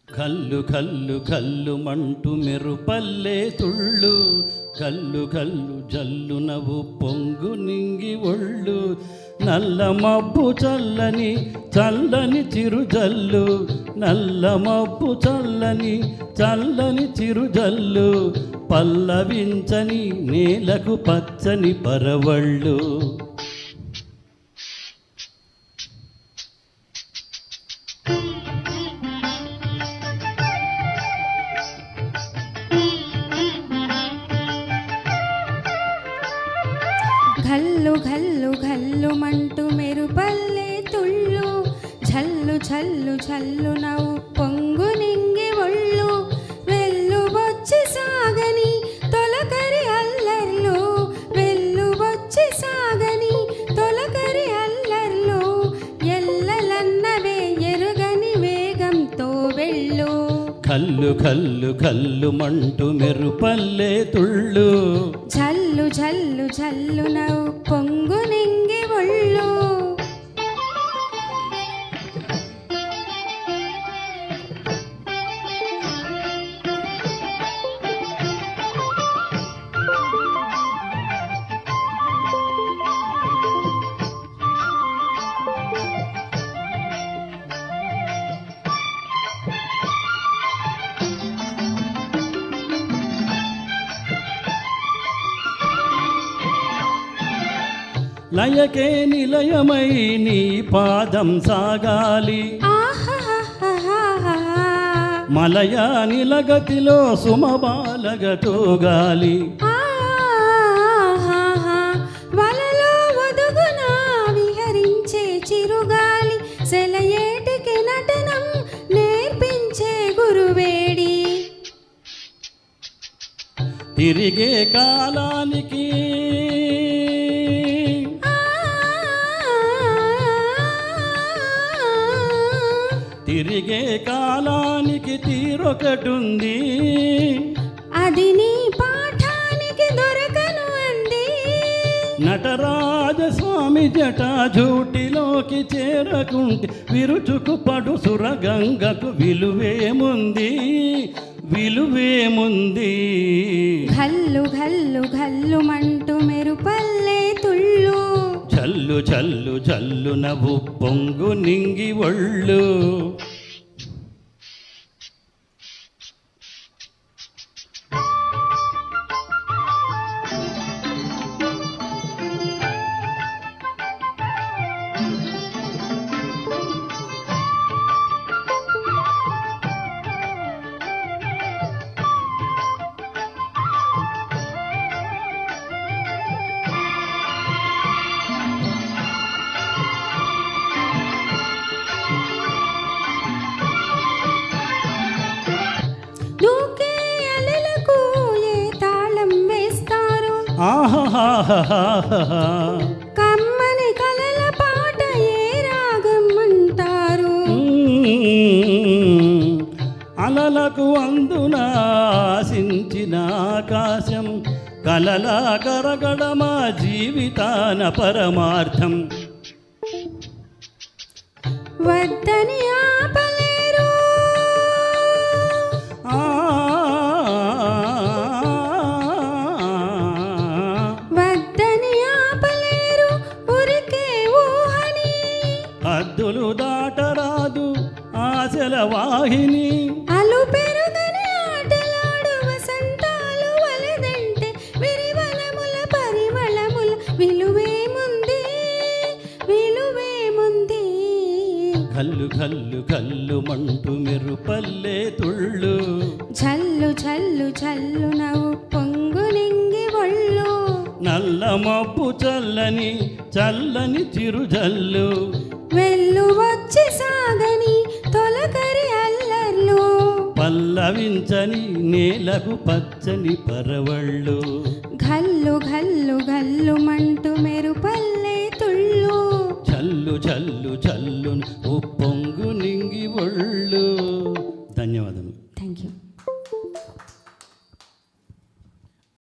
కల్లు కల్లు కల్లు మంటు మెరుపల్లే తుళ్ళు కల్లు కల్లు జల్లు నవ్వు పొంగు నింగి ఒళ్ళు నల్ల మబ్బు చల్లని చల్లని చిరుజల్లు నల్ల మబ్బు చల్లని చల్లని చిరుజల్లు పల్లవించని నేలకు పచ్చని పరవళ్ళు ఘల్లు ఘల్లు ఘల్లు మంటూ మెరుపల్లే తుళ్ళు ఝల్లు ఝల్లు ఝల్లు నవ్వు పొంగు నింగి ఒళ్ళు వెల్లుబొచ్చి సాగని తొలకరి అల్లర్లు వెల్లుబొచ్చి సాగని తొలకరి అల్లర్లు ఎల్లలన్నవే ఎరుగని వేగంతో వెళ్ళు కల్లు కల్లు కల్లు మంటు మెరుపల్లే తుళ్ళు ఝల్లు ఝల్లు ఝల్లు నవ్వు పొంగు నింగి ఒళ్ళు లయకే నిలయమై నీ పాదం సాగాలి మలయా నిలగతిలో సుమబాలగతోగాలి వలలో ఒదుగున విహరించే చిరుగాలి సెలయేటికి నటనం నేర్పించే గురువేడి తిరిగే కాలానికి తిరిగే కాలానికి తీరొకటుంది అది నీ పాఠానికి దొరకను అంది నటరాజస్వామి జటాజూటిలోకి చేరకుంటే విరుచుకు పడు సురగంగకు విలువేముంది విలువేముంది ఘల్లు ఘల్లు ఘల్లు మంటూ మెరుపల్లే తుళ్ళు చల్లు చల్లు చల్లు నవ్వు పొంగు నింగి ఒళ్ళు దూకే అలలకు ఏ తాళం వేస్తారు ఆహాహాహాహా కమ్మని కలల పాట ఏ రాగం అంటారు అలలకు అందున ఆశించిన ఆకాశం కలలా కరగడమా జీవితాన పరమార్థం వద్దని ఆపలేరు వద్దని ఆపలేరు ఉరికే ఊహని హద్దులు దాటరాదు ఆశల వాహిని అలు పెరుగని ఆటలాడు వసంతాలు వలదంటే విరివలముల పరిమళముల విలువేముంది విలువేముంది కల్లు కల్లు కల్లు మంటు మెరుపల్లే తుళ్ళు ఝల్లు ఝల్లు ఝల్లు నవ్వు పొంగు నింగి ఒళ్ళు నల్ల మబ్బు చల్లని చల్లని చిరుజల్లు వెళ్ళు వచ్చి సాగని తొలకరి అల్లర్లు పల్లవించని నేలకు పచ్చని పరవళ్ళు ఘల్లు ఘల్లు ఘల్లు మంటూ మెరుపల్లే తుళ్ళు చల్లు చల్లు చల్లు